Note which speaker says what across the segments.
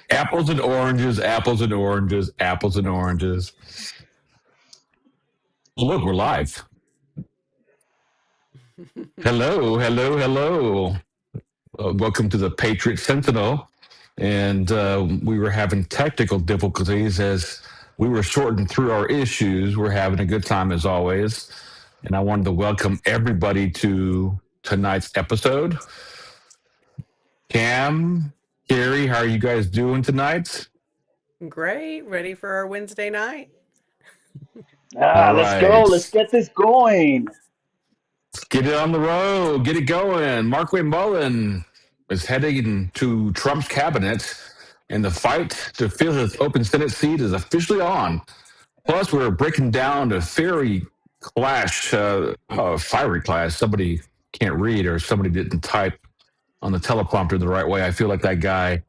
Speaker 1: Apples and oranges, apples and oranges, apples and oranges. Look, we're live. Hello, hello, hello. Welcome to the Patriot Sentinel. And we were having technical difficulties as we were sorting through our issues. We're having a good time as always. And I wanted to welcome everybody to tonight's episode. Cam, Kari, how are you guys doing tonight?
Speaker 2: Great. Ready for our Wednesday night?
Speaker 1: All
Speaker 3: Let's go.
Speaker 1: right.
Speaker 3: Let's get this going.
Speaker 1: Let's get it on the road. Get it going. Markwayne Mullin is heading to Trump's cabinet, and the fight to fill his open Senate seat is officially on. Plus, we're breaking down the fiery clash, fiery clash. Somebody can't read or somebody didn't type on the teleprompter the right way. I feel like that guy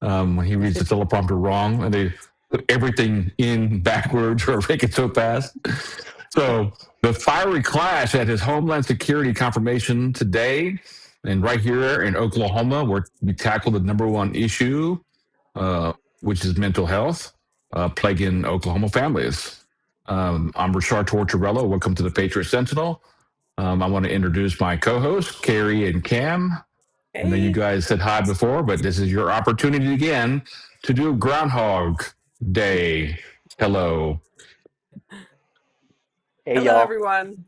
Speaker 1: when he reads the teleprompter wrong, and they put everything in backwards or make it so fast. So the fiery clash at his Homeland Security confirmation today, and right here in Oklahoma, where we tackle the number one issue, which is mental health, plaguing Oklahoma families. I'm Rarchar Tortorella. Welcome to the Patriot Sentinel. I want to introduce my co-hosts, Kari and Cam. I know you guys said hi before, but this is your opportunity again to do Groundhog Day. Hello.
Speaker 3: Hey,
Speaker 2: Hello,
Speaker 3: y'all.
Speaker 2: everyone.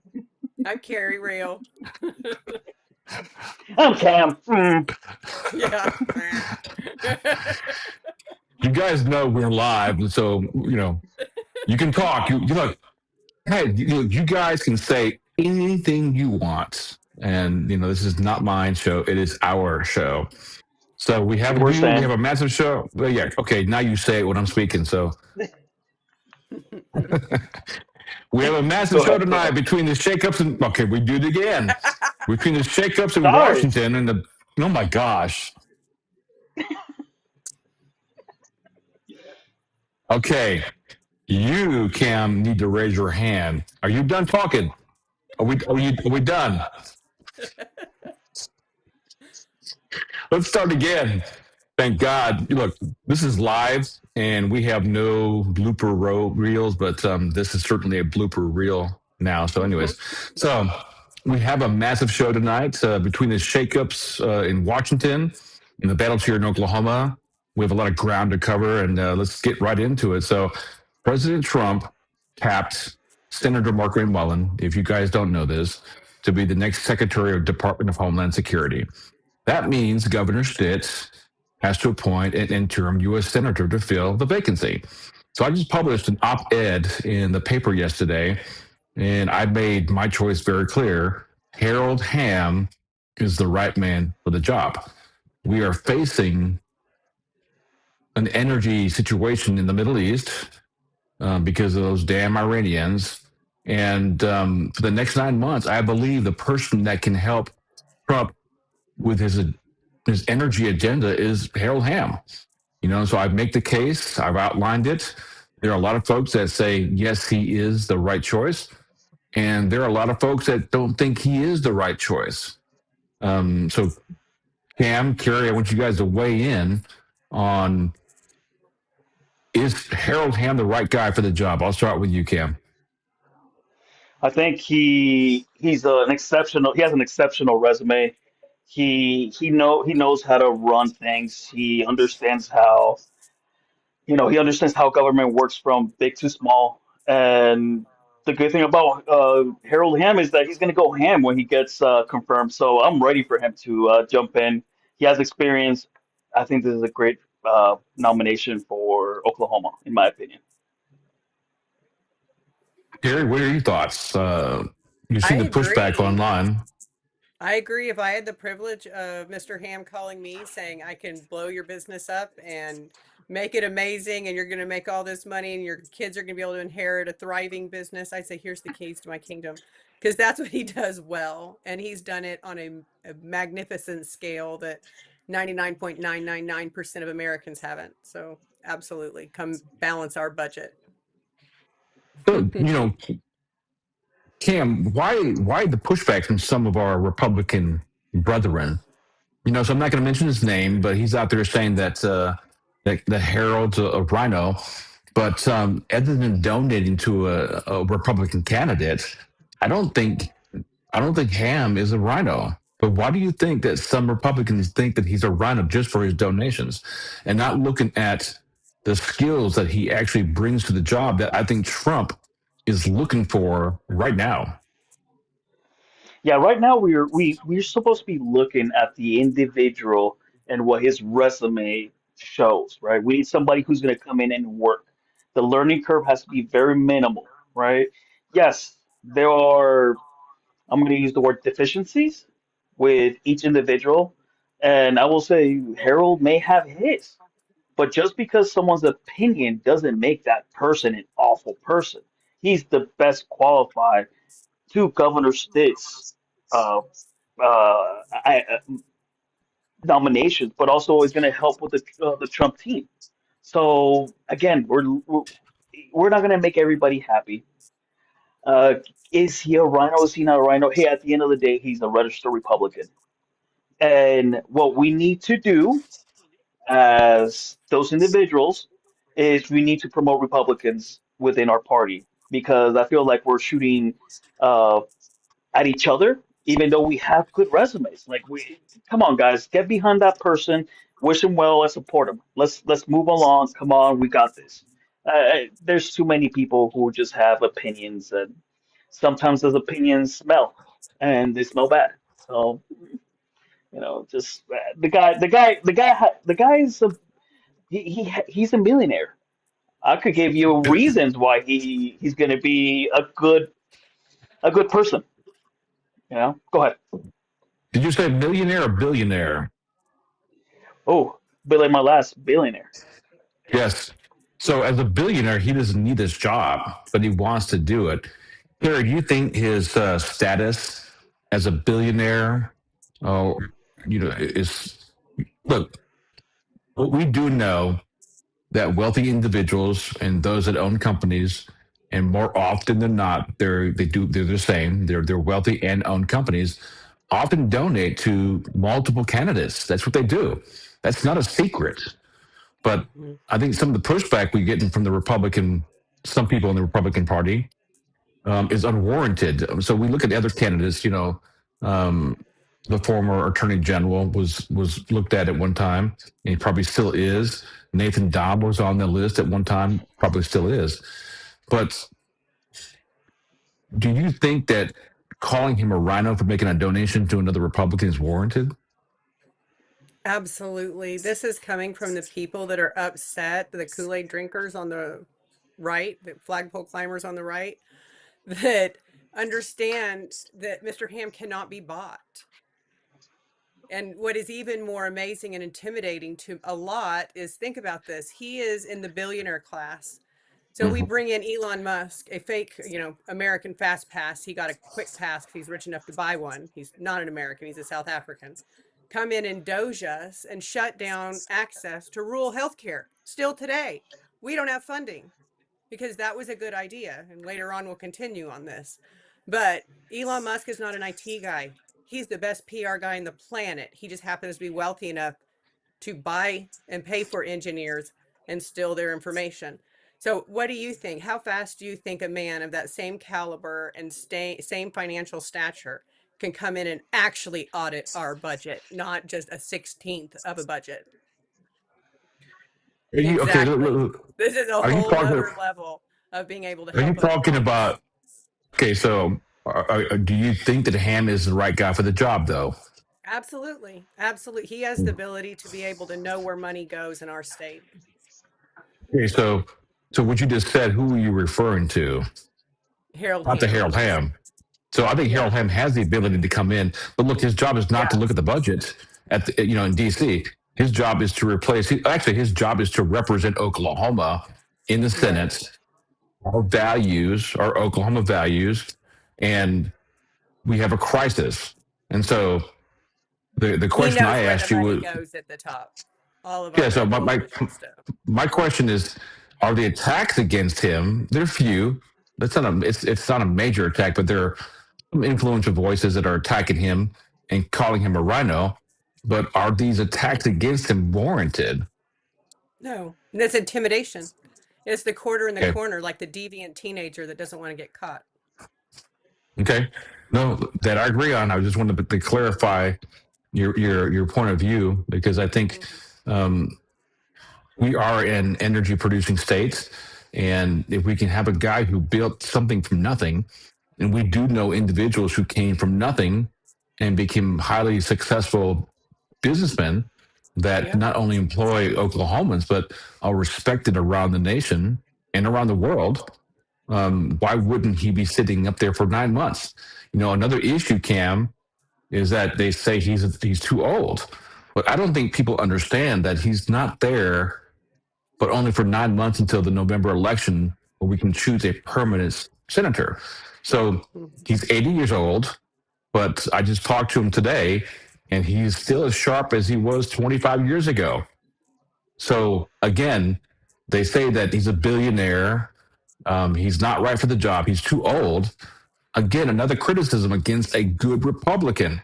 Speaker 2: I'm Kari Real.
Speaker 3: I'm Cam.
Speaker 2: Yeah.
Speaker 1: You guys know we're live, so you can talk. You look. Hey, you guys can say anything you want, and this is not my show; it is our show. So we have
Speaker 3: We're
Speaker 1: we
Speaker 3: saying.
Speaker 1: have a massive show. Well, yeah, okay. Now you say it when I'm speaking. So we have a massive show tonight between the Shakeups and we do it again. Between the Shakeups in Washington and the oh my gosh. Okay, you Cam need to raise your hand. Are you done talking? Are we done? Let's start again. Thank God. Look, this is live, and we have no blooper reels, but this is certainly a blooper reel now. So, anyways, so we have a massive show tonight between the Shakeups in Washington and the battles here in Oklahoma. We have a lot of ground to cover, and let's get right into it. So, President Trump tapped Senator Markwayne Mullin, if you guys don't know this, to be the next Secretary of Department of Homeland Security. That means Governor Stitt has to appoint an interim U.S. Senator to fill the vacancy. So I just published an op-ed in the paper yesterday, and I made my choice very clear. Harold Hamm is the right man for the job. We are facing an energy situation in the Middle East because of those damn Iranians. And for the next 9 months, I believe the person that can help Trump with his energy agenda is Harold Hamm. So I make the case. I've outlined it. There are a lot of folks that say, yes, he is the right choice. And there are a lot of folks that don't think he is the right choice. So Cam, Kari, I want you guys to weigh in on, is Harold Hamm the right guy for the job? I'll start with you, Cam.
Speaker 3: I think he's an exceptional. He has an exceptional resume. He knows how to run things. He understands how government works from big to small. And the good thing about Harold Hamm is that he's going to go ham when he gets confirmed. So I'm ready for him to jump in. He has experience. I think this is a great nomination for Oklahoma, in my opinion.
Speaker 1: Kari, what are your thoughts? You see the pushback online.
Speaker 2: I agree. If I had the privilege of Mr. Hamm calling me saying I can blow your business up and make it amazing and you're going to make all this money and your kids are going to be able to inherit a thriving business, I'd say, here's the keys to my kingdom, because that's what he does well. And he's done it on a magnificent scale that 99.999% of Americans haven't. So absolutely, come balance our budget.
Speaker 1: So, Cam, why the pushback from some of our Republican brethren? So I'm not going to mention his name, but he's out there saying that the Herald's a rhino. But other than donating to a Republican candidate, I don't think I don't think Hamm is a rhino. But why do you think that some Republicans think that he's a rhino just for his donations and not looking at the skills that he actually brings to the job that I think Trump is looking for right now?
Speaker 3: Yeah, right now we're supposed to be looking at the individual and what his resume shows, right? We need somebody who's going to come in and work. The learning curve has to be very minimal, right? Yes, there are, I'm going to use the word deficiencies with each individual, and I will say Harold may have his, but just because someone's opinion doesn't make that person an awful person. He's the best qualified to Governor Stitt's uh, nominations, but also is going to help with the Trump team. So again, we're not going to make everybody happy. Uh, is he a rhino? Is he not a rhino? Hey, at the end of the day, he's a registered Republican. And what we need to do as those individuals is we need to promote Republicans within our party because I feel like we're shooting uh, at each other, even though we have good resumes. Like come on, guys, get behind that person, wish them well, and support them. Let's move along. Come on, we got this. There's too many people who just have opinions, and sometimes those opinions smell, and they smell bad. So just the guy is he's a millionaire. I could give you reasons why he's going to be a good person. Go ahead.
Speaker 1: Did you say millionaire or billionaire?
Speaker 3: Oh, Billy, my last billionaire.
Speaker 1: Yes. So as a billionaire, he doesn't need this job, but he wants to do it. Harry, do you think his status as a billionaire, uh, is look? We do know that wealthy individuals and those that own companies, and more often than not, they're the same. They're wealthy and own companies. Often donate to multiple candidates. That's what they do. That's not a secret. But
Speaker 2: Mhm.
Speaker 1: I think some of the pushback we get from some people in the Republican Party, is unwarranted. So we look at other candidates. Um, the former Attorney General was looked at one time, and he probably still is. Nathan Dobb was on the list at one time, probably still is. But do you think that calling him a rhino for making a donation to another Republican is warranted?
Speaker 2: Absolutely. This is coming from the people that are upset, the Kool-Aid drinkers on the right, the flagpole climbers on the right, that understand that Mr. Ham cannot be bought. And what is even more amazing and intimidating to a lot is think about this. He is in the billionaire class. So we
Speaker 1: Mhm.
Speaker 2: bring in Elon Musk, a fake, American fast pass. He got a quick pass because he's rich enough to buy one. He's not an American, he's a South African. Come in and doge us and shut down access to rural healthcare. Still today, we don't have funding because that was a good idea. And later on, we'll continue on this. But Elon Musk is not an IT guy. He's the best PR guy on the planet. He just happens to be wealthy enough to buy and pay for engineers and steal their information. So, what do you think? How fast do you think a man of that same caliber and same financial stature can come in and actually audit our budget, not just a 16th of a budget?
Speaker 1: Are you okay?
Speaker 2: Exactly. This is a
Speaker 1: Are you
Speaker 2: whole
Speaker 1: talking?
Speaker 2: nother level of being able to
Speaker 1: Are you
Speaker 2: help us
Speaker 1: talking
Speaker 2: launch.
Speaker 1: about? Okay, so do you think that Ham is the right guy for the job, though?
Speaker 2: Absolutely. Absolutely. He has the ability to be able to know where money goes in our state.
Speaker 1: Okay, so what you just said, who were you referring to?
Speaker 2: Harold
Speaker 1: Not to
Speaker 2: Hamm.
Speaker 1: Harold Ham. So I think
Speaker 2: Yeah.
Speaker 1: Harold Ham has the ability to come in, but look, his job is not to look at the budget in DC. His job is to actually, his job is to represent Oklahoma in the
Speaker 2: Right.
Speaker 1: Senate, our values, our Oklahoma values, and we have a crisis. And so the
Speaker 2: He
Speaker 1: question I
Speaker 2: knows where the
Speaker 1: asked you
Speaker 2: money
Speaker 1: was,
Speaker 2: goes at the top. All of our
Speaker 1: yeah. So
Speaker 2: federal leadership stuff.
Speaker 1: my question is, are the attacks against him? They're few. It's not a major attack, but there are some influential voices that are attacking him and calling him a rhino. but are these attacks against him warranted?
Speaker 2: No, and that's intimidation. It's the quarter in the
Speaker 1: Okay.
Speaker 2: corner, like the deviant teenager that doesn't want to get caught.
Speaker 1: Okay. No, that I agree on. I just wanted to clarify your point of view because I think
Speaker 2: Mhm.
Speaker 1: um, we are an energy producing state, and if we can have a guy who built something from nothing, and we do know individuals who came from nothing and became highly successful businessmen that
Speaker 2: Yeah.
Speaker 1: not only employ Oklahomans but are respected around the nation and around the world. Why wouldn't he be sitting up there for 9 months? Another issue, Cam, is that they say he's too old, but I don't think people understand that he's not there, but only for 9 months until the November election, where we can choose a permanent senator. So
Speaker 2: Mhm.
Speaker 1: he's 80 years old, but I just talked to him today, and he's still as sharp as he was 25 years ago. So again, they say that he's a billionaire. He's not right for the job. He's too old. Again, another criticism against a good Republican.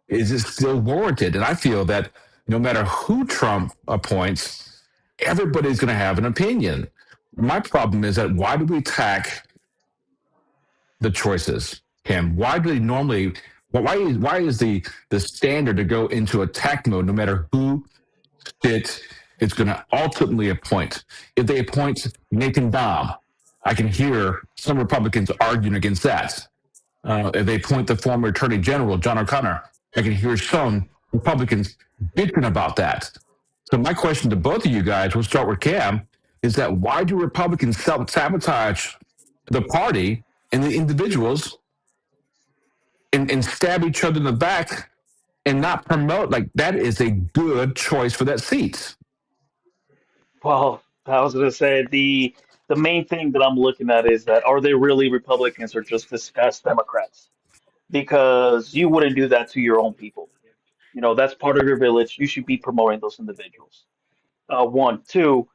Speaker 1: Is it still warranted? And I feel that no matter who Trump appoints, everybody's going to have an opinion. My problem is that why do we attack the choices, Cam? Why do they normally? Why is the standard to go into attack mode no matter who it is going to ultimately appoint? If they appoint Nathan Dobb, I can hear some Republicans arguing against that. If they appoint the former Attorney General John O'Connor, I can hear some Republicans bitching about that. So my question to both of you guys, we'll start with Cam, is that why do Republicans sabotage the party and the individuals and stab each other in the back and not promote? Like, that is a good choice for that seat.
Speaker 3: Well, I was gonna say the main thing that I'm looking at is that are they really Republicans or just discussed Democrats? Because you wouldn't do that to your own people. You know, that's part of your village. You should be promoting those individuals. One, two,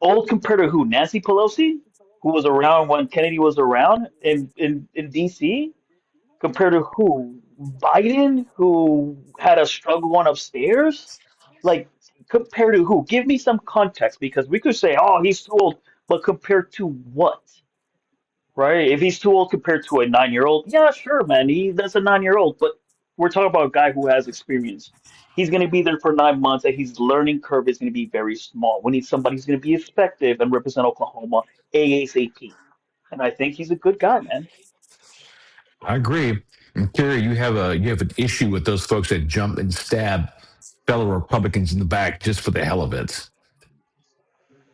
Speaker 3: old compared to who? Nancy Pelosi, who was around when Kennedy was around in DC, compared to who? Biden, who had a struggle going upstairs? Like, compared to who? Give me some context because we could say, oh, he's too old, but compared to what? Right? If he's too old compared to a 9 year old, yeah, sure, man, that's a 9 year old. But we're talking about a guy who has experience. He's going to be there for 9 months, and his learning curve is going to be very small. We need somebody who's going to be effective and represent Oklahoma ASAP. And I think he's a good guy, man.
Speaker 1: I agree. And Kerry, you have an issue with those folks that jump and stab fellow Republicans in the back just for the hell of it.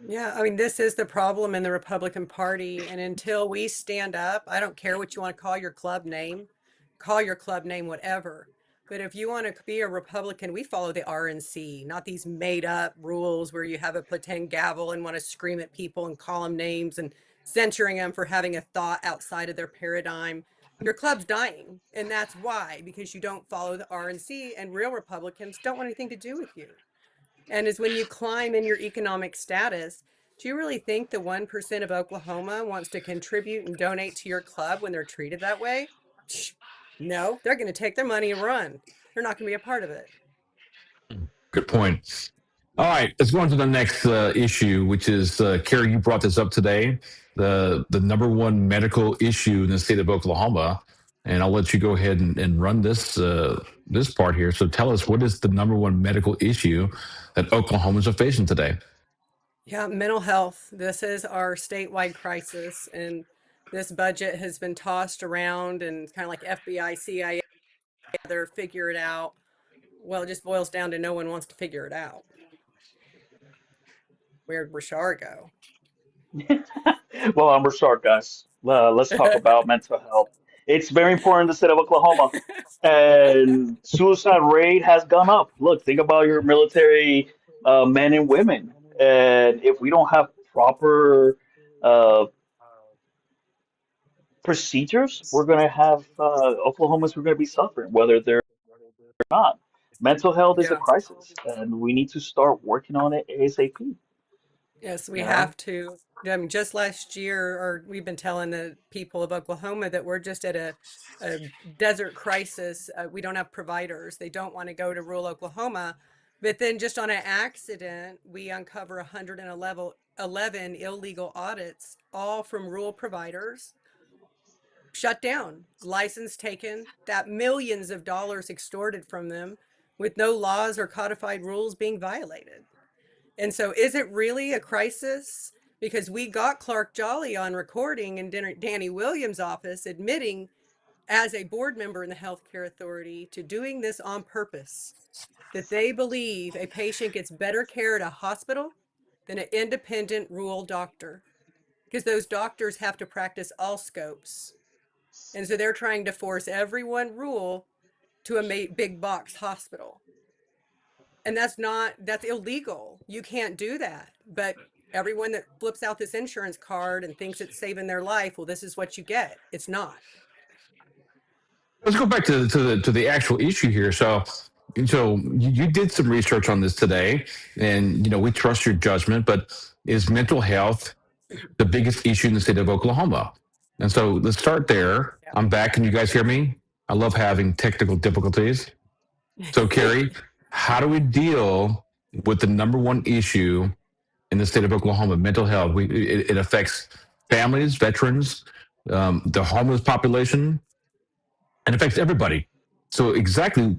Speaker 2: Yeah, I mean, this is the problem in the Republican Party. And until we stand up, I don't care what you want to call your club name whatever. But if you want to be a Republican, we follow the RNC, not these made up rules where you have a pretend gavel and want to scream at people and call them names and censuring them for having a thought outside of their paradigm. Your club's dying. And that's why, because you don't follow the RNC, and real Republicans don't want anything to do with you. And is when you climb in your economic status, do you really think the 1% of Oklahoma wants to contribute and donate to your club when they're treated that way? No, they're going to take their money and run. They're not going to be a part of it.
Speaker 1: Good point. All right, let's go on to the next issue, which is Kerry. You brought this up today. The number one medical issue in the state of Oklahoma, and I'll let you go ahead and run this part here. So tell us, what is the number one medical issue that Oklahomans are facing today?
Speaker 2: Yeah, mental health. This is our statewide crisis. And this budget has been tossed around and kind of like FBI, CIA, together, figure it out. Well, it just boils down to no one wants to figure it out. Where'd Rashar go?
Speaker 3: Well, I'm Rashard, guys. Let's talk about mental health. It's very important in the state of Oklahoma. And suicide rate has gone up. Look, think about your military men and women. And if we don't have proper uh, procedures, we're going to have Oklahomans who are going to be suffering, whether they're not. Mental health is a
Speaker 2: Yeah.
Speaker 3: crisis, and we need to start working on it ASAP.
Speaker 2: Yes, we
Speaker 3: You know,
Speaker 2: have to. I mean, just last year, or we've been telling the people of Oklahoma that we're just at a desert crisis. We don't have providers. They don't want to go to rural Oklahoma. But then just on an accident, we uncover 111 illegal audits, all from rural providers, shut down, license taken, that millions of dollars extorted from them with no laws or codified rules being violated. And so, is it really a crisis? Because we got Clark Jolly on recording in Danny Williams' office admitting, as a board member in the Healthcare Authority, to doing this on purpose, that they believe a patient gets better care at a hospital than an independent rural doctor, because those doctors have to practice all scopes. And so they're trying to force everyone rural to a big box hospital. And that's illegal. You can't do that. But everyone that flips out this insurance card and thinks it's saving their life, well, this is what you get. It's not.
Speaker 1: Let's go back to the actual issue here. So you did some research on this today, and we trust your judgment. But is mental health the biggest issue in the state of Oklahoma? And so let's start there. I'm back. Can you guys hear me? I love having technical difficulties. So,
Speaker 2: Yeah.
Speaker 1: Kari, how do we deal with the number one issue in the state of Oklahoma, mental health? It affects families, veterans, the homeless population, and affects everybody. So, exactly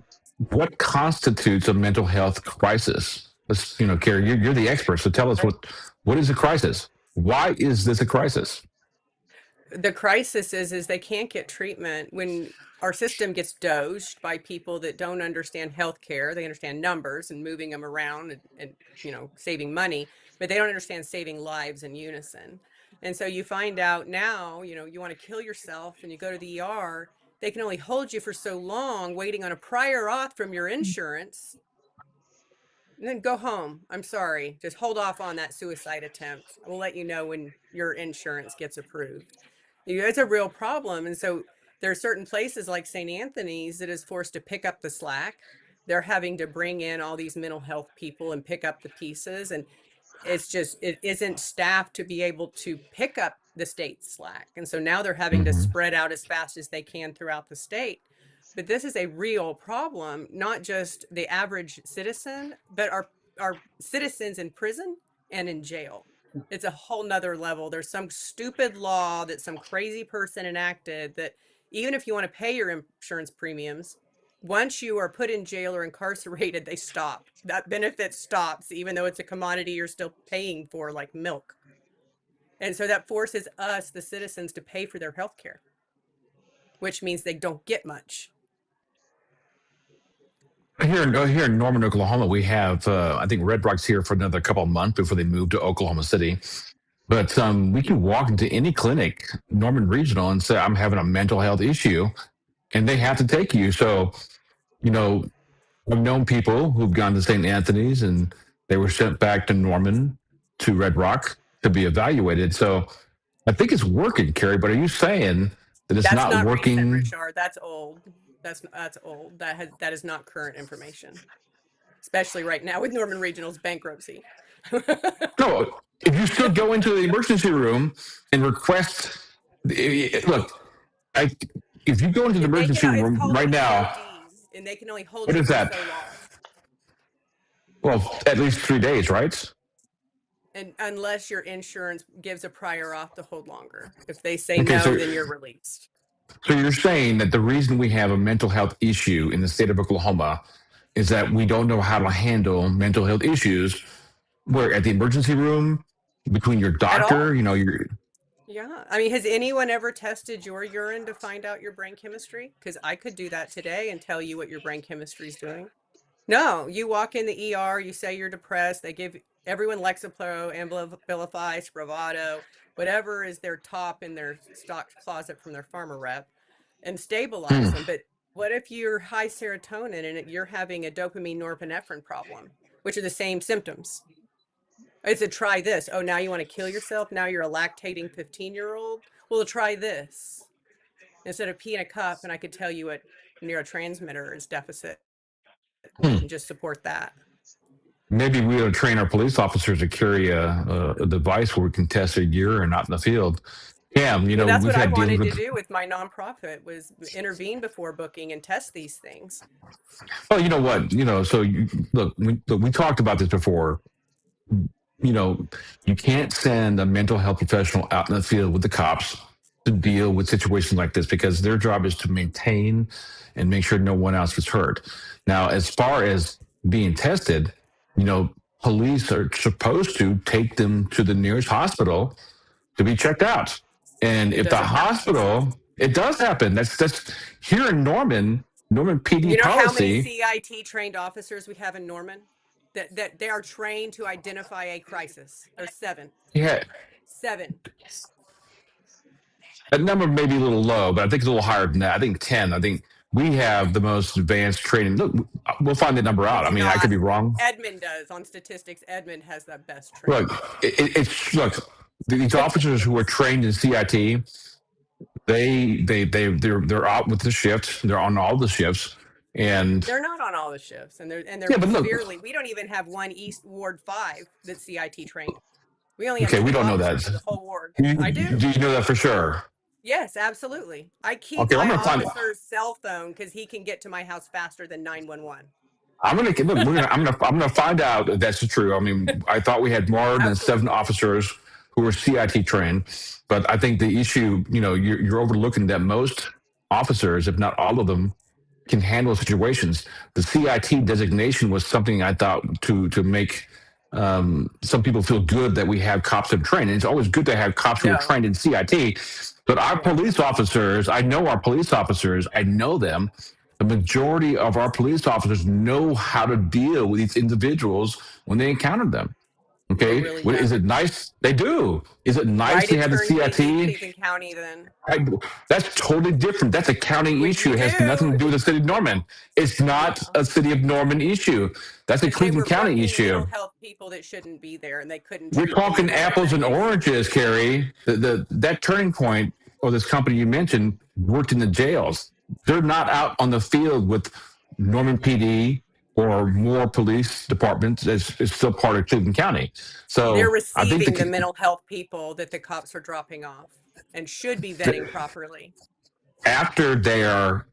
Speaker 1: what constitutes a mental health crisis? Let's, Kari, you're the expert. So, tell us what is a crisis? Why is this a crisis?
Speaker 2: The crisis is they can't get treatment when our system gets dosed by people that don't understand healthcare. They understand numbers and moving them around and saving money, but they don't understand saving lives in unison. And so you find out now, you want to kill yourself and you go to the ER, they can only hold you for so long waiting on a prior auth from your insurance, and then go home. I'm sorry. Just hold off on that suicide attempt. We'll let you know when your insurance gets approved. It's a real problem. And so there are certain places like St. Anthony's that is forced to pick up the slack. They're having to bring in all these mental health people and pick up the pieces. And it isn't staffed to be able to pick up the state slack. And so now they're having to
Speaker 1: Mm-hmm.
Speaker 2: spread out as fast as they can throughout the state. But this is a real problem, not just the average citizen, but our citizens in prison and in jail. It's a whole nother level. There's some stupid law that some crazy person enacted that even if you want to pay your insurance premiums, once you are put in jail or incarcerated, they stop. That benefit stops, even though it's a commodity you're still paying for, like milk. And so that forces us, the citizens, to pay for their health care, which means they don't get much.
Speaker 1: Here in Norman, Oklahoma, we have I think Red Rock's here for another couple of months before they move to Oklahoma City. But we can walk into any clinic, Norman Regional, and say, I'm having a mental health issue, and they have to take you. So, you know, I've known people who've gone to St. Anthony's and they were sent back to Norman to Red Rock to be evaluated. So I think it's working, Kari, but are you saying that it's
Speaker 2: That's
Speaker 1: not
Speaker 2: not recent,
Speaker 1: working?
Speaker 2: Rarchar. That's old. That's old. That is not current information, especially right now with Norman Regional's bankruptcy.
Speaker 1: No, if you still go into the emergency room and request, look, I, if you go into the
Speaker 2: They can.
Speaker 1: emergency
Speaker 2: It's
Speaker 1: room
Speaker 2: called an
Speaker 1: right now,
Speaker 2: EOD, and they can only hold
Speaker 1: what
Speaker 2: you
Speaker 1: is
Speaker 2: for
Speaker 1: that?
Speaker 2: so long.
Speaker 1: Well, at least 3 days, right?
Speaker 2: And unless your insurance gives a prior auth to hold longer. If they say
Speaker 1: Okay,
Speaker 2: no,
Speaker 1: so
Speaker 2: then you're released.
Speaker 1: so you're saying that the reason we have a mental health issue in the state of Oklahoma is that we don't know how to handle mental health issues. Where at the emergency room, between your
Speaker 2: At
Speaker 1: doctor,
Speaker 2: all.
Speaker 1: your
Speaker 2: Yeah. I mean, has anyone ever tested your urine to find out your brain chemistry? Because I could do that today and tell you what your brain chemistry is doing. No, you walk in the ER, you say you're depressed. They give everyone Lexapro, Abilify, Spravato, whatever is their top in their stock closet from their pharma rep, and stabilize
Speaker 1: hmm,
Speaker 2: them. But what if you're high serotonin and you're having a dopamine norepinephrine problem, which are the same symptoms? I said, try this. Oh, now you want to kill yourself? Now you're a lactating 15-year-old? Well, try this. Instead of pee in a cup, and I could tell you what neurotransmitter is deficit
Speaker 1: hmm.
Speaker 2: and just support that.
Speaker 1: maybe we ought to train our police officers to carry a device where we can test their urine out in the field. Cam,
Speaker 2: Well, that's
Speaker 1: we've
Speaker 2: what I
Speaker 1: had dealings
Speaker 2: wanted to
Speaker 1: with.
Speaker 2: do with my nonprofit was intervene before booking and test these things.
Speaker 1: Well, you know what? So look, we talked about this before. You know, you can't send a mental health professional out in the field with the cops to deal with situations like this because their job is to maintain and make sure no one else gets hurt. Now, as far as being tested, you know, police are supposed to take them to the nearest hospital to be checked out. And
Speaker 2: It
Speaker 1: if the
Speaker 2: doesn't happen.
Speaker 1: hospital, it does happen. That's here in Norman PD
Speaker 2: You know how many
Speaker 1: policy.
Speaker 2: CIT trained officers we have in Norman? That they are trained to identify a crisis. There's seven.
Speaker 1: Yeah,
Speaker 2: Seven.
Speaker 1: that number may be a little low, but I think it's a little higher than that. I think 10. I think we have the most advanced training. Look, we'll find the number
Speaker 2: We
Speaker 1: out. I
Speaker 2: do
Speaker 1: mean, I could
Speaker 2: not.
Speaker 1: be wrong.
Speaker 2: Edmund does on statistics. Edmund has the best
Speaker 1: Look,
Speaker 2: training.
Speaker 1: these officers who are trained in CIT, they're out with the shift. They're on all the shifts, and
Speaker 2: They're not on all the shifts, and they're
Speaker 1: yeah, but look,
Speaker 2: severely. We don't even have one East Ward 5 that's CIT trained. We only have
Speaker 1: okay, we
Speaker 2: two
Speaker 1: don't know
Speaker 2: officers
Speaker 1: that.
Speaker 2: for the whole ward.
Speaker 1: Do
Speaker 2: I do.
Speaker 1: you know that for sure?
Speaker 2: Yes, absolutely. I keep
Speaker 1: Okay, well,
Speaker 2: my
Speaker 1: I'm gonna find.
Speaker 2: officer's cell phone because he can get to my house faster than 911.
Speaker 1: I'm gonna look. I'm gonna find out if that's true. I mean, I thought we had more than seven
Speaker 2: Absolutely.
Speaker 1: officers who were CIT trained, but I think the issue, you're overlooking that most officers, if not all of them, can handle situations. The CIT designation was something I thought to make some people feel good that we have cops that are trained. And it's always good to have cops who are
Speaker 2: No.
Speaker 1: trained in CIT. But our
Speaker 2: Yeah.
Speaker 1: police officers, I know our police officers, I know them. The majority of our police officers know how to deal with these individuals when they encounter them.
Speaker 2: They
Speaker 1: Okay,
Speaker 2: really
Speaker 1: is
Speaker 2: know.
Speaker 1: it nice? They do. Is it
Speaker 2: Why
Speaker 1: nice to
Speaker 2: did
Speaker 1: have the
Speaker 2: Turnkey leave
Speaker 1: CIT?
Speaker 2: Cleveland County then?
Speaker 1: That's totally different. That's a county issue.
Speaker 2: We
Speaker 1: It has nothing
Speaker 2: do.
Speaker 1: to do with the city of Norman. It's not
Speaker 2: Yeah.
Speaker 1: a city of Norman issue. That's a
Speaker 2: Because they
Speaker 1: Cleveland
Speaker 2: were
Speaker 1: County
Speaker 2: booking mental
Speaker 1: issue.
Speaker 2: health people that shouldn't be there and they couldn't
Speaker 1: We're
Speaker 2: treat
Speaker 1: talking
Speaker 2: people and
Speaker 1: apples and
Speaker 2: medication.
Speaker 1: oranges, Carrie. That turning point or this company you mentioned worked in the jails. They're not out on the field with Norman PD or more police departments. It's still part of Cleveland County.
Speaker 2: They're
Speaker 1: So I think
Speaker 2: receiving the mental health people that the cops are dropping off and should be vetting properly.
Speaker 1: after they are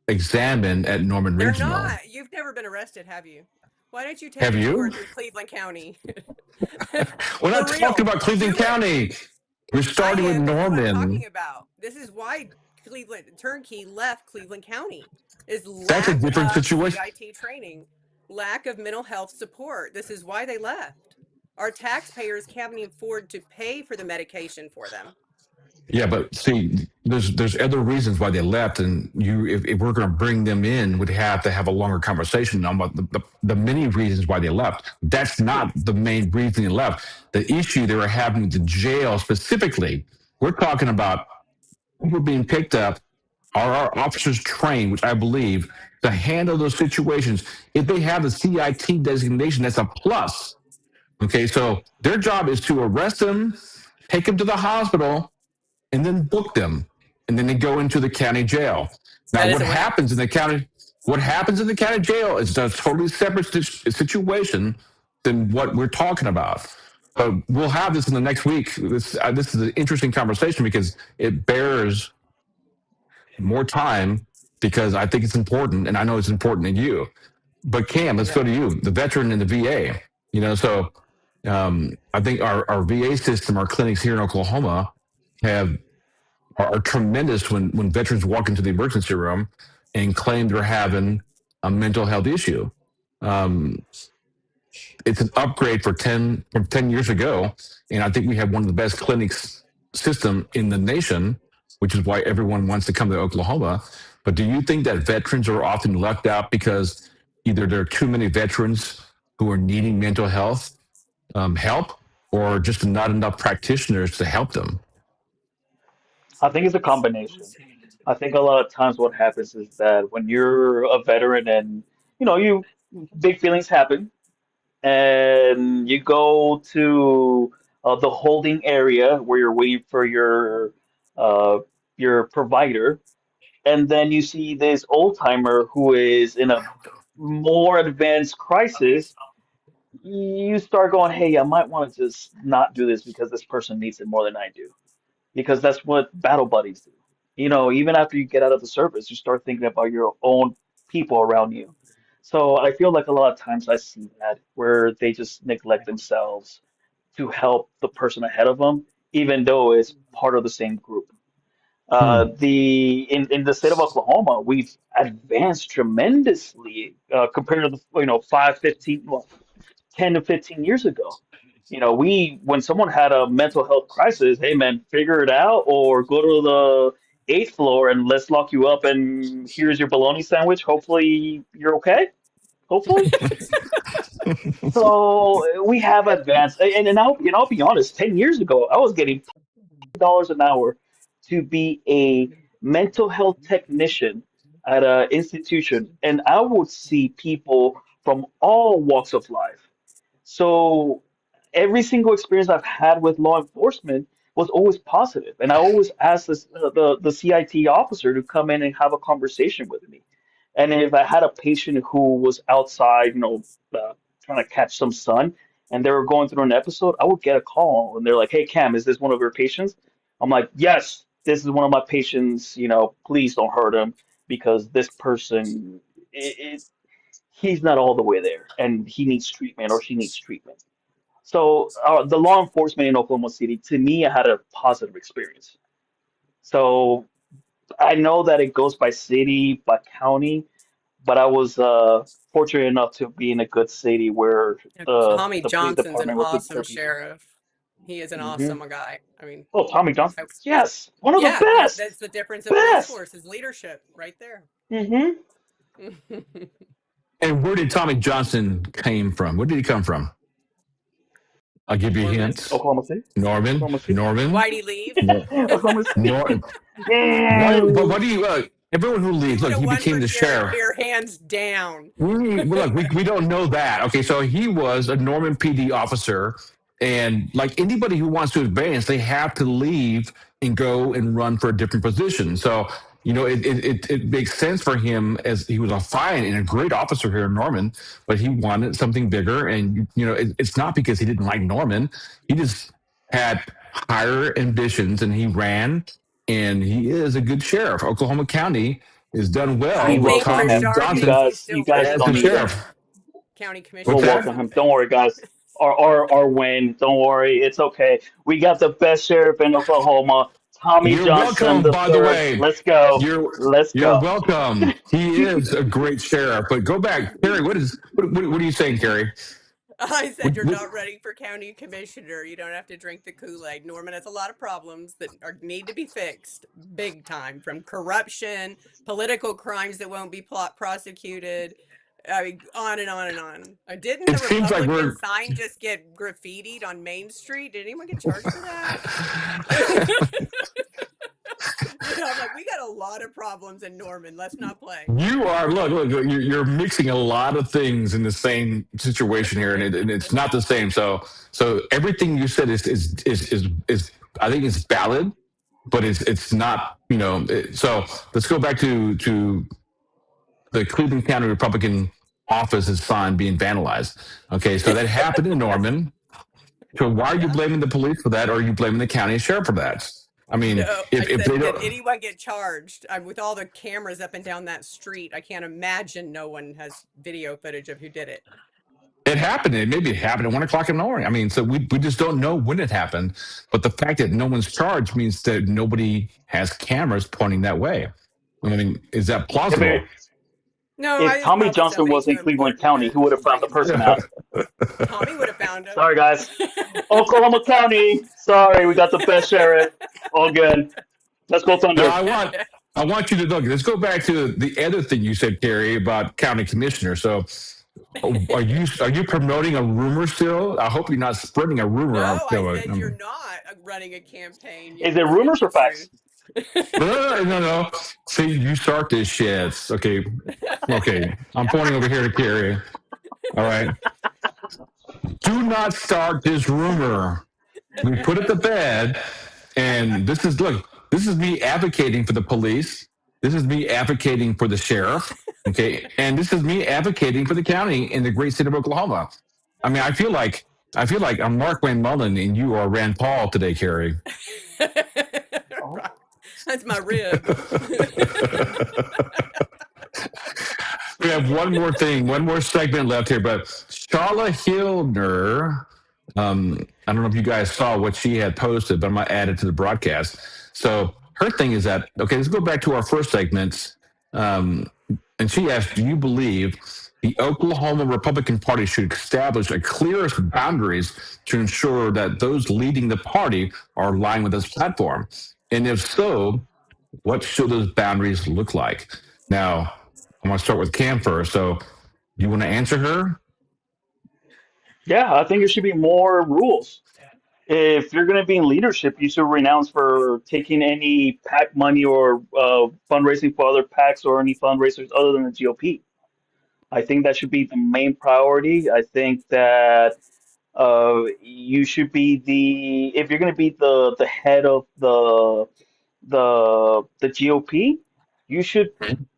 Speaker 1: examined at Norman
Speaker 2: They're
Speaker 1: Regional,
Speaker 2: not. You've never been arrested, have you? Why don't you take
Speaker 1: have
Speaker 2: a tour
Speaker 1: you?
Speaker 2: through Cleveland County?
Speaker 1: We're
Speaker 2: For
Speaker 1: not talking
Speaker 2: real.
Speaker 1: about Cleveland
Speaker 2: Do it.
Speaker 1: County. We're
Speaker 2: I
Speaker 1: starting with
Speaker 2: am. This is what I'm talking
Speaker 1: Norman.
Speaker 2: about. This is why Cleveland Turnkey left Cleveland County is
Speaker 1: That's a
Speaker 2: lack
Speaker 1: different
Speaker 2: of
Speaker 1: situation.
Speaker 2: CIT training, lack of mental health support. This is why they left. Our taxpayers can't even afford to pay for the medication for them.
Speaker 1: Yeah, but see, there's other reasons why they left, and if we're going to bring them in, we'd have to have a longer conversation on what the many reasons why they left. That's not the main reason they left. The issue they were having with the jail specifically, we're talking about people being picked up. Are our officers trained, which I believe, to handle those situations? If they have the CIT designation, that's a plus. Okay, so their job is to arrest them, take them to the hospital, and then book them, and then they go into the county jail. Now,
Speaker 2: That isn't what happens.
Speaker 1: what happens in the county jail is a totally separate situation than what we're talking about. But we'll have this in the next week. This is an interesting conversation because it bears more time because I think it's important, and I know it's important to you. But Cam, let's go
Speaker 2: Yeah.
Speaker 1: to you, the veteran in the VA. So I think our VA system, our clinics here in Oklahoma, have are tremendous when veterans walk into the emergency room and claim they're having a mental health issue. Um, it's an upgrade from 10 years ago, and I think we have one of the best clinics system in the nation, which is why everyone wants to come to Oklahoma. But do you think that veterans are often left out because either there are too many veterans who are needing mental health help, or just not enough practitioners to help them?
Speaker 3: I think it's a combination. I think a lot of times what happens is that when you're a veteran and you big feelings happen and you go to the holding area where you're waiting for uh, your provider, and then you see this old timer who is in a more advanced crisis, you start going, hey, I might want to just not do this because this person needs it more than I do. Because that's what battle buddies do. Even after you get out of the service, you start thinking about your own people around you. So I feel like a lot of times I see that where they just neglect themselves to help the person ahead of them, even though it's part of the same group.
Speaker 1: Hmm.
Speaker 3: In the state of Oklahoma, we've advanced tremendously compared to the 5, 15, well, 10 to 15 years ago. When someone had a mental health crisis, hey man, figure it out or go to the eighth floor and let's lock you up and here's your bologna sandwich. Hopefully you're okay. Hopefully. So we have advanced, and I'll be honest. 10 years ago, I was getting $10 an hour to be a mental health technician at an institution, and I would see people from all walks of life. So every single experience I've had with law enforcement was always positive, and I always asked the CIT officer to come in and have a conversation with me. And if I had a patient who was outside, trying to catch some sun, and they were going through an episode, I would get a call, and they're like, "Hey, Cam, is this one of your patients?" I'm like, "Yes, this is one of my patients. Please don't hurt him because this person, he's not all the way there, and he needs treatment or she needs treatment." So the law enforcement in Oklahoma City, to me, I had a positive experience. So I know that it goes by city, by county, but I was fortunate enough to be in a good city where
Speaker 2: Tommy
Speaker 3: the police
Speaker 2: Johnson's an
Speaker 3: department will take care
Speaker 2: awesome
Speaker 3: of people.
Speaker 2: sheriff. He is an
Speaker 3: Hmm.
Speaker 2: awesome guy. I mean,
Speaker 3: Oh, Tommy Johnson.
Speaker 2: I,
Speaker 3: Yes, one of the
Speaker 2: yeah,
Speaker 3: best.
Speaker 2: that's the difference of police
Speaker 3: Best.
Speaker 2: force is leadership right there.
Speaker 3: Hmm.
Speaker 1: And where did Tommy Johnson came from? Where did he come from? I'll give you
Speaker 2: Norman,
Speaker 1: hints.
Speaker 3: Oklahoma City.
Speaker 1: Norman,
Speaker 3: Oklahoma City.
Speaker 1: Norman,
Speaker 2: why'd he leave?
Speaker 1: Nor,
Speaker 3: Oklahoma City.
Speaker 1: Nor, but
Speaker 3: Yay.
Speaker 1: what do you, everyone who
Speaker 2: He
Speaker 1: leaves,
Speaker 2: would
Speaker 1: look,
Speaker 2: have
Speaker 1: he
Speaker 2: won
Speaker 1: became
Speaker 2: for
Speaker 1: the
Speaker 2: sheriff
Speaker 1: sheriff.
Speaker 2: here, hands down.
Speaker 1: We don't know that. Okay, so he was a Norman PD officer, and like anybody who wants to advance, they have to leave and go and run for a different position. So it makes sense for him as he was a fine and a great officer here in Norman, but he wanted something bigger, and it's not because he didn't like Norman. He just had higher ambitions, and he ran, and he is a good sheriff. Oklahoma County is done
Speaker 2: I
Speaker 1: well
Speaker 3: We
Speaker 1: with
Speaker 2: think
Speaker 3: welcome
Speaker 2: for
Speaker 1: Tommy
Speaker 3: him. You
Speaker 1: Johnson
Speaker 2: Sharpie's, he's
Speaker 3: guys, you
Speaker 2: still
Speaker 3: guys
Speaker 1: as
Speaker 2: waiting
Speaker 3: don't
Speaker 1: the
Speaker 2: for
Speaker 3: need
Speaker 2: the
Speaker 3: him.
Speaker 1: sheriff.
Speaker 2: county
Speaker 3: We'll
Speaker 1: What's
Speaker 2: commissioner
Speaker 1: that?
Speaker 3: welcome him.
Speaker 2: job.
Speaker 3: Don't worry, guys. Our win. Don't worry. It's okay. We got the best sheriff in Oklahoma, Tommy
Speaker 1: You're
Speaker 3: Johnson
Speaker 1: welcome,
Speaker 3: the
Speaker 1: by the
Speaker 3: third.
Speaker 1: way.
Speaker 3: Let's go.
Speaker 1: You're
Speaker 3: Let's
Speaker 1: you're
Speaker 3: go.
Speaker 1: welcome. He is a great sheriff. But go back, Carrie. What are you saying, Carrie?
Speaker 2: I said
Speaker 1: What,
Speaker 2: you're
Speaker 1: what,
Speaker 2: not ready for county commissioner. You don't have to drink the Kool-Aid. Norman has a lot of problems that need to be fixed big time, from corruption, political crimes that won't be prosecuted. I mean, on and on and on. Didn't
Speaker 1: it
Speaker 2: the
Speaker 1: seems like
Speaker 2: Republican
Speaker 1: we're.
Speaker 2: sign just get graffitied on Main Street? Did anyone get charged for that? I'm like, we got a lot of problems in Norman. Let's not play.
Speaker 1: You are look. You're mixing a lot of things in the same situation here, and it's not the same. So everything you said is I think it's valid, but it's not. So let's go back to the Cleveland County Republican office's sign being vandalized. Okay, so that happened in Norman. So why are you
Speaker 2: Yeah.
Speaker 1: blaming the police for that, or are you blaming the county sheriff for that? I mean,
Speaker 2: No, I
Speaker 1: if they
Speaker 2: said, did
Speaker 1: don't,
Speaker 2: anyone get charged? With all the cameras up and down that street, I can't imagine no one has video footage of who did it.
Speaker 1: it happened. Maybe it happened at 1 o'clock in the morning. I mean, so we just don't know when it happened. But the fact that no one's charged means that nobody has cameras pointing that way. I mean, is that
Speaker 3: If
Speaker 1: plausible?
Speaker 3: it,
Speaker 2: No,
Speaker 3: if
Speaker 2: I it's
Speaker 3: Tommy
Speaker 2: probably
Speaker 3: Johnson
Speaker 2: somebody
Speaker 3: was in
Speaker 2: too
Speaker 3: Cleveland
Speaker 2: important
Speaker 3: County,
Speaker 2: to
Speaker 3: he would have found
Speaker 2: bring
Speaker 3: the
Speaker 2: him to
Speaker 3: person
Speaker 2: book.
Speaker 3: out.
Speaker 2: Tommy would have found him.
Speaker 3: Sorry, guys. Oklahoma County. Sorry, we got the best sheriff. All good. Let's go
Speaker 1: Now
Speaker 3: Thunder.
Speaker 1: I want you to look. Let's go back to the other thing you said, Carrie, about county commissioner. So are you promoting a rumor still? I hope you're not spreading a rumor.
Speaker 2: No, I said you're not running a campaign.
Speaker 3: Is
Speaker 2: You
Speaker 3: it
Speaker 2: speak
Speaker 3: rumors
Speaker 2: the
Speaker 3: or facts?
Speaker 2: truth.
Speaker 1: No. See, you start this shit. Okay. I'm pointing over here to Carrie. All right. Do not start this rumor. We put it to bed, and this is me advocating for the police. This is me advocating for the sheriff. Okay, and this is me advocating for the county in the great state of Oklahoma. I mean, I feel like I'm Markwayne Mullin and you are Rand Paul today, Kari.
Speaker 3: Oh,
Speaker 2: That's my rib.
Speaker 1: We have one more segment left here, but Charla Hildner, I don't know if you guys saw what she had posted, but I'm going to add it to the broadcast. So her thing is that, okay, let's go back to our first segment. And she asked, do you believe the Oklahoma Republican Party should establish a clear boundaries to ensure that those leading the party are aligned with this platform? And if so, what should those boundaries look like? Now, I want to start with Cam first. So, you want to answer her?
Speaker 3: yeah, I think it should be more rules. If you're going to be in leadership, you should renounce for taking any PAC money or fundraising for other PACs or any fundraisers other than the GOP. I think that should be the main priority. I think that you should be if you're going to be the head of the GOP, you should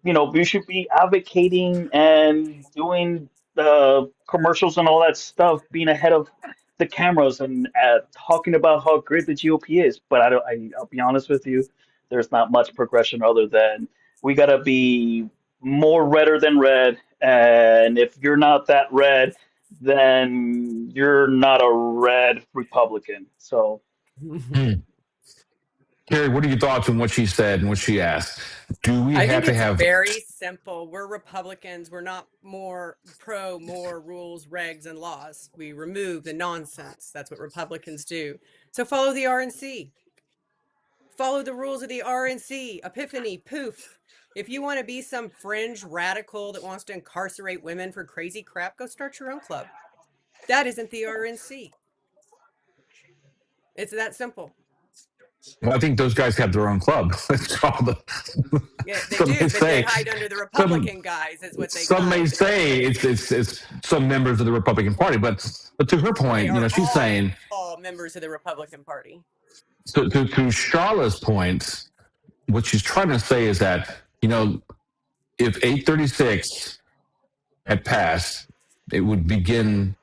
Speaker 3: you should be advocating and doing the commercials and all that stuff, being ahead of the cameras and talking about how great the GOP is. But I'll be honest with you, there's not much progression other than we gotta be more redder than red, and if you're not that red, then you're not a red Republican. So.
Speaker 1: Carrie, what are your thoughts on what she said and what she asked? Do we
Speaker 2: I
Speaker 1: have
Speaker 2: think
Speaker 1: to
Speaker 2: it's
Speaker 1: have?
Speaker 2: very simple. We're Republicans. We're not more rules, regs, and laws. We remove the nonsense. That's what Republicans do. So follow the RNC. Follow the rules of the RNC. Epiphany, poof. If you want to be some fringe radical that wants to incarcerate women for crazy crap, go start your own club. That isn't the RNC. It's that simple.
Speaker 1: Well, I think those guys have their own club. That's all
Speaker 2: Yeah, they
Speaker 1: some
Speaker 2: do,
Speaker 1: may
Speaker 2: but they
Speaker 1: say.
Speaker 2: hide under the
Speaker 1: Some
Speaker 2: Republican guys, is what they
Speaker 1: some
Speaker 2: got.
Speaker 1: may say it's some members of the Republican Party, but to her
Speaker 2: They
Speaker 1: point,
Speaker 2: are
Speaker 1: she's saying
Speaker 2: all members of the Republican Party.
Speaker 1: to Charlotte's point, what she's trying to say is that if 836 had passed, it would begin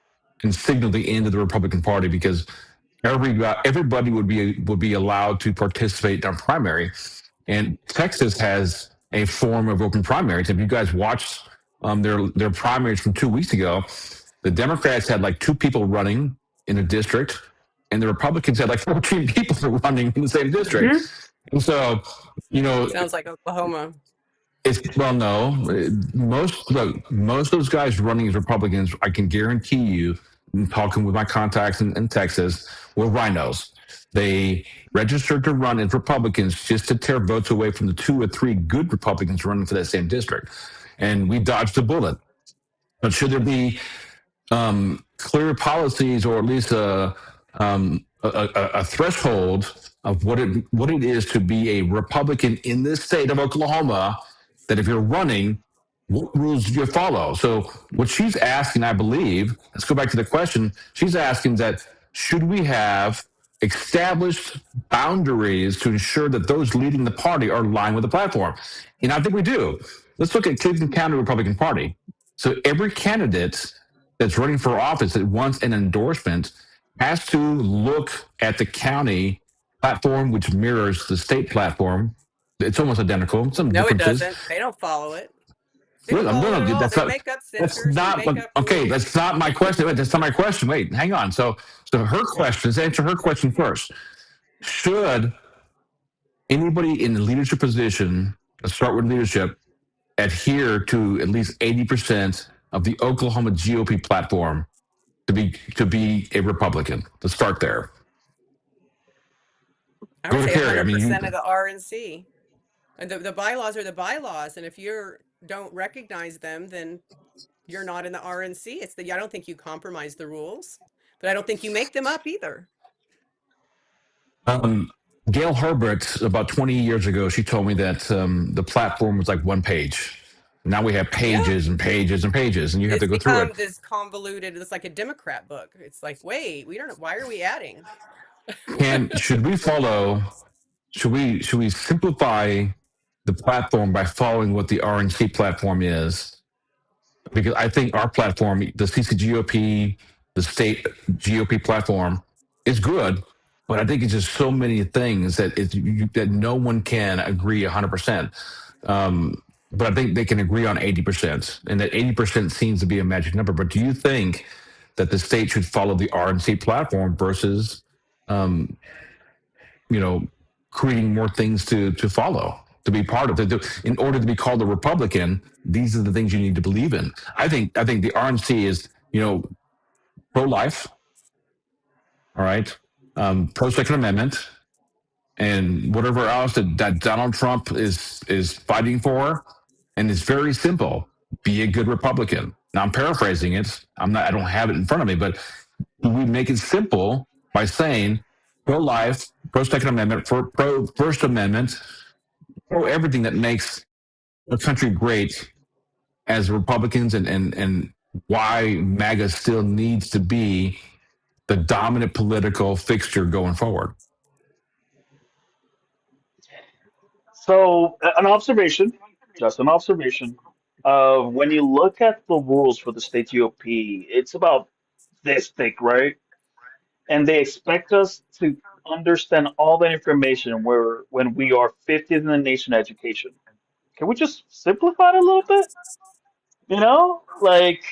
Speaker 1: and signal the end of the Republican Party because everybody would be allowed to participate in a primary, and Texas has a form of open primaries. If you guys watched their primaries from 2 weeks ago, the Democrats had like 2 people running in a district, and the Republicans had like 14 people running in the same district.
Speaker 3: Mhm.
Speaker 1: And so,
Speaker 2: Sounds like Oklahoma.
Speaker 1: no. Most of those guys running as Republicans, I can guarantee you, talking with my contacts in Texas, were rhinos. They registered to run as Republicans just to tear votes away from the 2 or 3 good Republicans running for that same district. And we dodged a bullet. But should there be clear policies, or at least a threshold of what it is to be a Republican in this state of Oklahoma, that if you're running, what rules do you follow? So what she's asking, I believe, let's go back to the question. She's asking that should we have established boundaries to ensure that those leading the party are aligned with the platform? And I think we do. Let's look at Cleveland County Republican Party. So every candidate that's running for office that wants an endorsement has to look at the county platform, which mirrors the state platform. It's almost identical. Some
Speaker 2: No, it
Speaker 1: differences.
Speaker 2: doesn't. They don't follow it. They
Speaker 1: Well,
Speaker 2: don't
Speaker 1: I'm
Speaker 2: follow it
Speaker 1: gonna
Speaker 2: at
Speaker 1: do
Speaker 2: all.
Speaker 1: that's
Speaker 2: They
Speaker 1: not
Speaker 2: make up
Speaker 1: that's
Speaker 2: censors. They
Speaker 1: not
Speaker 2: make up
Speaker 1: okay.
Speaker 2: rules.
Speaker 1: That's not my question. Wait, that's not my question. Wait, hang on. So her question. Let's answer her question first. Should anybody in the leadership position, let's start with leadership, adhere to at least 80% of the Oklahoma GOP platform to be a Republican? Let's start there.
Speaker 2: I
Speaker 1: Go
Speaker 2: would
Speaker 1: to
Speaker 2: say
Speaker 1: Carrie. I mean,
Speaker 2: 100% of the RNC. And the bylaws are the bylaws. And if you don't recognize them, then you're not in the RNC. I don't think you compromise the rules, but I don't think you make them up either.
Speaker 1: Gail Herbert, about 20 years ago, she told me that the platform was like one page. Now we have pages and pages and pages, and you have to go through it.
Speaker 2: This convoluted. It's like a Democrat book. It's like, wait, we don't know. Why are we adding?
Speaker 1: Should we simplify the platform by following what the RNC platform is? Because I think our platform, the CCGOP, the state GOP platform is good, but I think it's just so many things that no one can agree 100%. But I think they can agree on 80%, and that 80% seems to be a magic number. But do you think that the state should follow the RNC platform versus, um, creating more things to follow, to be part of it? In order to be called a Republican, these are the things you need to believe in. I think the RNC is, pro-life, all right, pro-Second Amendment, and whatever else that Donald Trump is fighting for. And it's very simple: be a good Republican. Now I'm paraphrasing it. I don't have it in front of me, but we make it simple by saying pro-life, pro-Second Amendment, pro-First Amendment, pro everything that makes a country great as Republicans, and why MAGA still needs to be the dominant political fixture going forward.
Speaker 3: So, an observation, just an observation. When you look at the rules for the state GOP, it's about this thick, right? And they expect us to understand all the information where when we are 50th in the nation education. Can we just simplify it a little bit? Like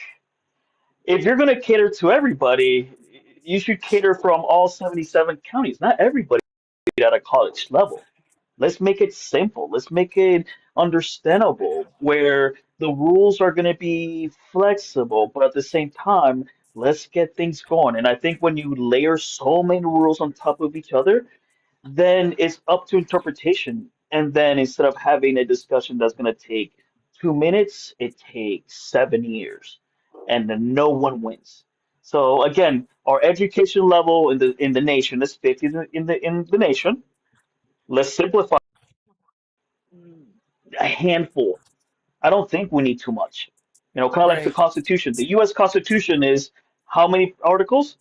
Speaker 3: if you're going to cater to everybody, you should cater from all 77 counties, not everybody at a college level. Let's make it simple. Let's make it understandable where the rules are going to be flexible, but at the same time, let's get things going. And I think when you layer so many rules on top of each other, then it's up to interpretation. And then instead of having a discussion that's going to take 2 minutes, it takes 7 years, and then no one wins. So again, our education level in the nation is 50 in the nation. Let's simplify a handful. I don't think we need too much. Kind of like the
Speaker 2: Right.
Speaker 3: Constitution. The U.S. Constitution is how many articles?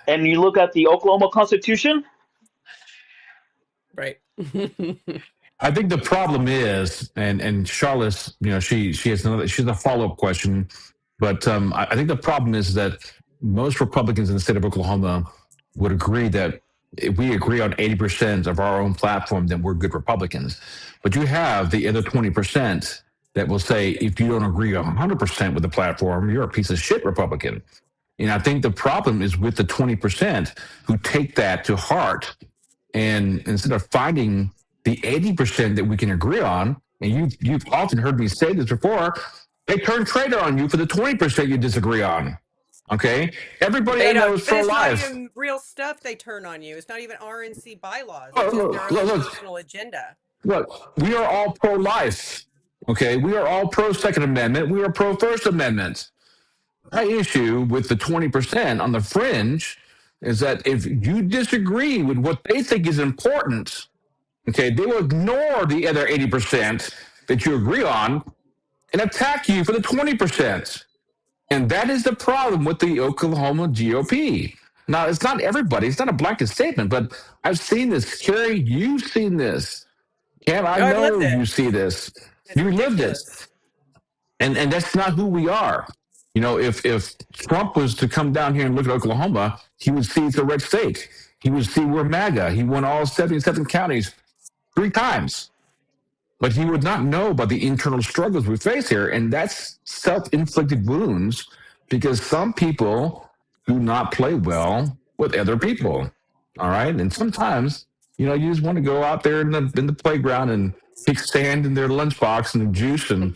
Speaker 3: And you look at the Oklahoma Constitution.
Speaker 2: Right.
Speaker 1: I think the problem is, and Charlotte, she has she's a follow up question, but I think the problem is that most Republicans in the state of Oklahoma would agree that if we agree on 80% of our own platform, then we're good Republicans. But you have the other 20% that will say if you don't agree 100% with the platform, you're a piece of shit Republican. And I think the problem is with the 20% who take that to heart, and instead of finding the 80% that we can agree on, and you've often heard me say this before, they turn traitor on you for the 20% you disagree on. Okay? Everybody I know is
Speaker 2: But it's not
Speaker 1: pro-life.
Speaker 2: even real stuff they turn on you. It's not even RNC bylaws.
Speaker 1: Look,
Speaker 2: It's just their own
Speaker 1: look,
Speaker 2: personal agenda.
Speaker 1: look, we are all pro-life. Okay? We are all pro-Second Amendment. We are pro-First Amendment. My issue with the 20% on the fringe is that if you disagree with what they think is important, okay, they will ignore the other 80% that you agree on and attack you for the 20%. And that is the problem with the Oklahoma GOP. Now, it's not everybody. It's not a blanket statement, but I've seen this. Kari, you've seen this. Cam, I
Speaker 2: I've lived
Speaker 1: know
Speaker 2: it.
Speaker 1: you see this.
Speaker 2: It's
Speaker 1: You lived it.
Speaker 2: ridiculous.
Speaker 1: And that's not who we are. If Trump was to come down here and look at Oklahoma, he would see it's a red state. He would see we're MAGA. He won all 77 counties 3 times. But he would not know about the internal struggles we face here. And that's self-inflicted wounds because some people do not play well with other people. All right. And sometimes, you just want to go out there in the playground and pick sand in their lunchbox and juice and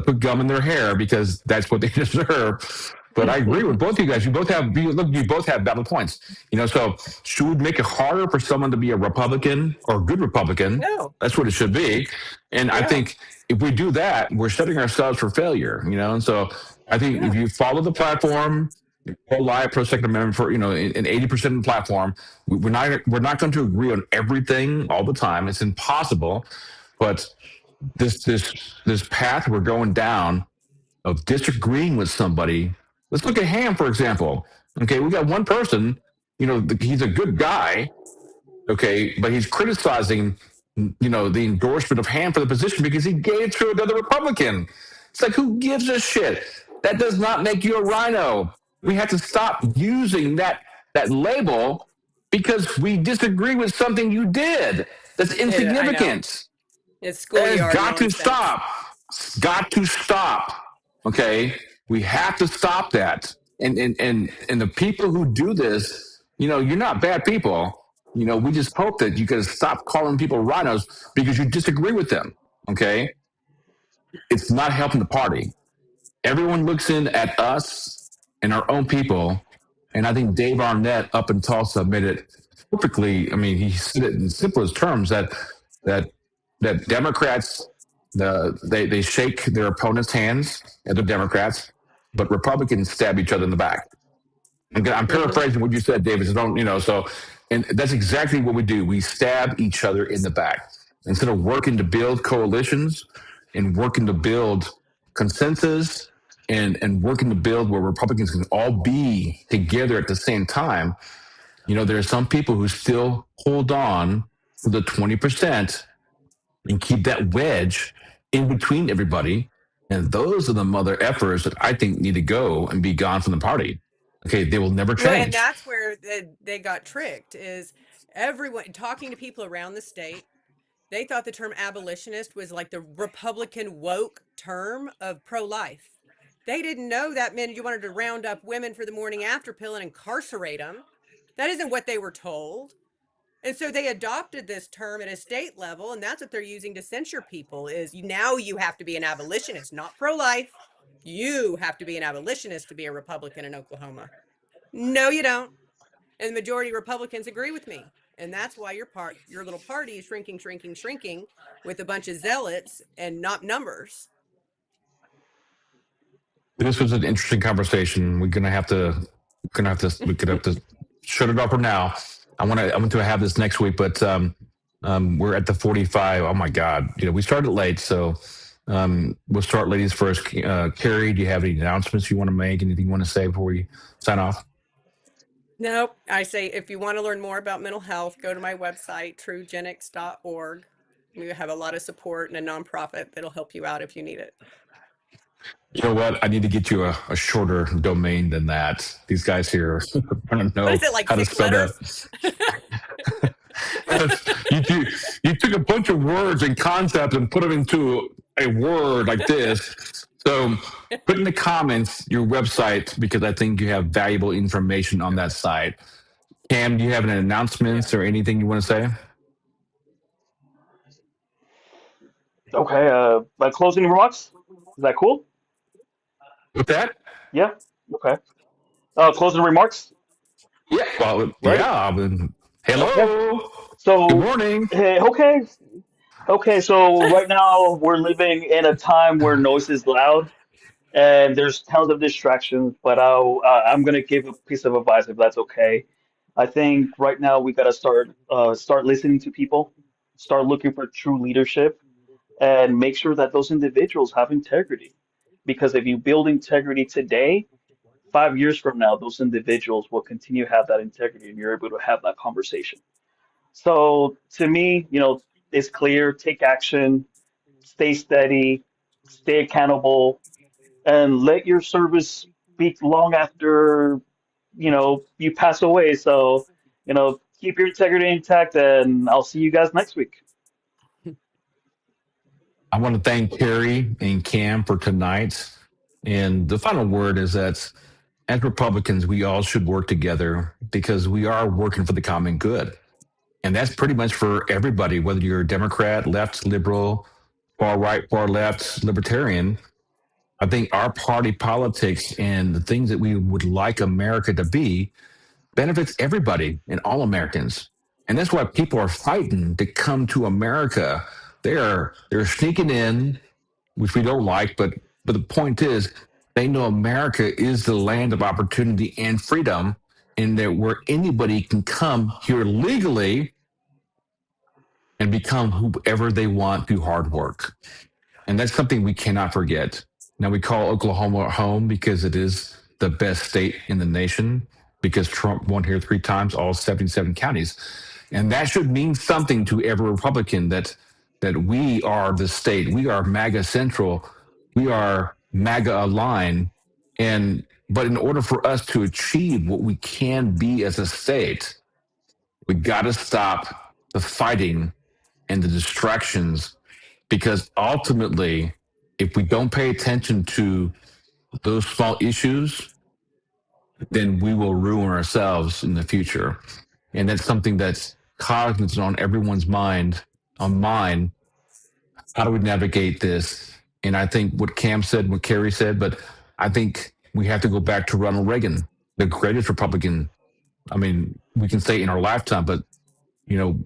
Speaker 1: put gum in their hair because that's what they deserve. But I agree with both of you guys. You both have valid points. So should we make it harder for someone to be a Republican or a good Republican?
Speaker 2: No.
Speaker 1: That's what it should be. And I think if we do that, we're setting ourselves for failure. And so I think if you follow the platform, pro-life, pro-Second Amendment, for in 80% of the platform, we're not going to agree on everything all the time. It's impossible. But this path we're going down of disagreeing with somebody. Let's look at Hamm, for example. Okay, we got one person, he's a good guy, okay, but he's criticizing, the endorsement of Hamm for the position because he gave it to another Republican. It's like, who gives a shit? That does not make you a rhino. We have to stop using that label because we disagree with something you did that's
Speaker 2: I know.
Speaker 1: insignificant.
Speaker 2: It's
Speaker 1: That has
Speaker 2: schoolyard
Speaker 1: got to
Speaker 2: nonsense.
Speaker 1: stop. Got to stop. Okay, we have to stop that. And the people who do this, you're not bad people. We just hope that you can stop calling people rhinos because you disagree with them. Okay, it's not helping the party. Everyone looks in at us and our own people, and I think Dave Arnett up in Tulsa made it perfectly. I mean, he said it in simplest terms that that Democrats they shake their opponents' hands at the Democrats, but Republicans stab each other in the back. I'm
Speaker 2: Hmm.
Speaker 1: paraphrasing what you said, David. So don't. So, and that's exactly what we do. We stab each other in the back instead of working to build coalitions and working to build consensus and working to build where Republicans can all be together at the same time. There are some people who still hold on to the 20% and keep that wedge in between everybody. And those are the mother effers that I think need to go and be gone from the party. Okay, they will never
Speaker 2: Well, and
Speaker 1: change.
Speaker 2: that's where they got tricked is everyone talking to people around the state. They thought the term abolitionist was like the Republican woke term of pro-life. They didn't know that meant you wanted to round up women for the morning after pill and incarcerate them. That isn't what they were told. And so they adopted this term at a state level, and that's what they're using to censure people is now you have to be an abolitionist, not pro-life. You have to be an abolitionist to be a Republican in Oklahoma. No, you don't. And the majority of Republicans agree with me. And that's why your little party is shrinking, shrinking, shrinking with a bunch of zealots and not numbers.
Speaker 1: This was an interesting conversation. We could have to shut it off for now. I want to have this next week, but we're at the 45. Oh my God. We started late, so we'll start ladies first. Kari, do you have any announcements you want to make? Anything you want to say before we sign off?
Speaker 2: Nope. I say if you want to learn more about mental health, go to my website, truegenics.org. We have a lot of support and a nonprofit that'll help you out if you need it.
Speaker 1: You know what? I need to get you a shorter domain than that. These guys here I don't
Speaker 2: What
Speaker 1: know
Speaker 2: is it, like
Speaker 1: how to
Speaker 2: 6
Speaker 1: spell
Speaker 2: letters?
Speaker 1: that. You took a bunch of words and concepts and put them into a word like this. So put in the comments your website because I think you have valuable information on that site. Cam, do you have any
Speaker 2: Yeah.
Speaker 1: announcements or anything you want to say?
Speaker 3: Okay, my closing remarks. Is that cool?
Speaker 1: With that?
Speaker 3: Yeah. Okay. Closing remarks.
Speaker 1: Yeah. Well,
Speaker 3: Right.
Speaker 1: yeah.
Speaker 3: Okay.
Speaker 1: Hello. Good
Speaker 3: So,
Speaker 1: morning.
Speaker 3: hey, okay. Okay. So right now we're living in a time where noise is loud and there's tons of distractions. But I'm gonna give a piece of advice if that's okay. I think right now we gotta start listening to people, start looking for true leadership, and make sure that those individuals have integrity. Because if you build integrity today, 5 years from now, those individuals will continue to have that integrity, and you're able to have that conversation. So to me, it's clear: take action, stay steady, stay accountable, and let your service speak long after you pass away. So keep your integrity intact, and I'll see you guys next week.
Speaker 1: I want to thank Kari and Cam for tonight. And the final word is that as Republicans, we all should work together because we are working for the common good. And that's pretty much for everybody, whether you're a Democrat, left, liberal, far right, far left, libertarian. I think our party politics and the things that we would like America to be benefits everybody and all Americans. And that's why people are fighting to come to America. They're sneaking in, which we don't like, but the point is they know America is the land of opportunity and freedom, and that where anybody can come here legally and become whoever they want through hard work. And that's something we cannot forget. Now, we call Oklahoma home because it is the best state in the nation, because Trump won here 3 times, all 77 counties. And that should mean something to every Republican that we are the state. We are MAGA central. We are MAGA aligned. And But in order for us to achieve what we can be as a state, we got to stop the fighting and the distractions, because ultimately, if we don't pay attention to those small issues, then we will ruin ourselves in the future. And that's something that's cognizant on everyone's mind, on mine. How do we navigate this? And I think what Cam said, what Kari said, but I think we have to go back to Ronald Reagan, the greatest Republican. I mean, we can say in our lifetime, but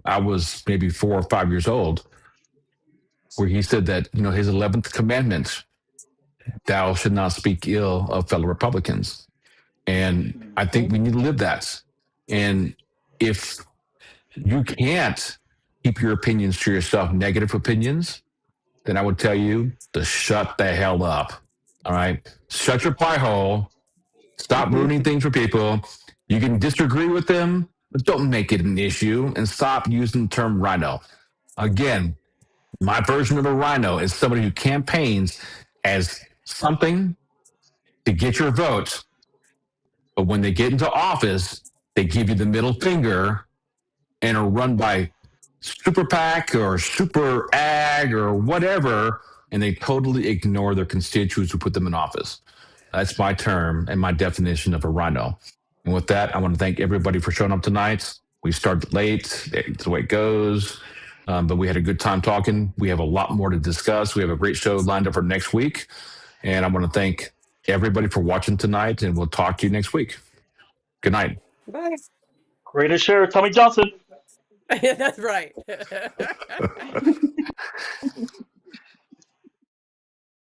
Speaker 1: I was maybe 4 or 5 years old, where he said that, his 11th commandment, thou should not speak ill of fellow Republicans. And I think we need to live that. And if you can't keep your opinions to yourself, negative opinions, then I would tell you to shut the hell up. All right. Shut your pie hole. Stop ruining things for people. You can disagree with them, but don't make it an issue, and stop using the term rhino. Again, my version of a rhino is somebody who campaigns as something to get your vote, but when they get into office, they give you the middle finger and are run by super PAC or super ag or whatever, and they totally ignore their constituents who put them in office. That's my term and my definition of a rhino. And with that, I want to thank everybody for showing up tonight. We started late. It's the way it goes. But we had a good time talking. We have a lot more to discuss. We have a great show lined up for next week. And I want to thank everybody for watching tonight, and we'll talk to you next week. Good night.
Speaker 2: Bye.
Speaker 3: Greatest share, Tommy Johnson.
Speaker 2: That's right.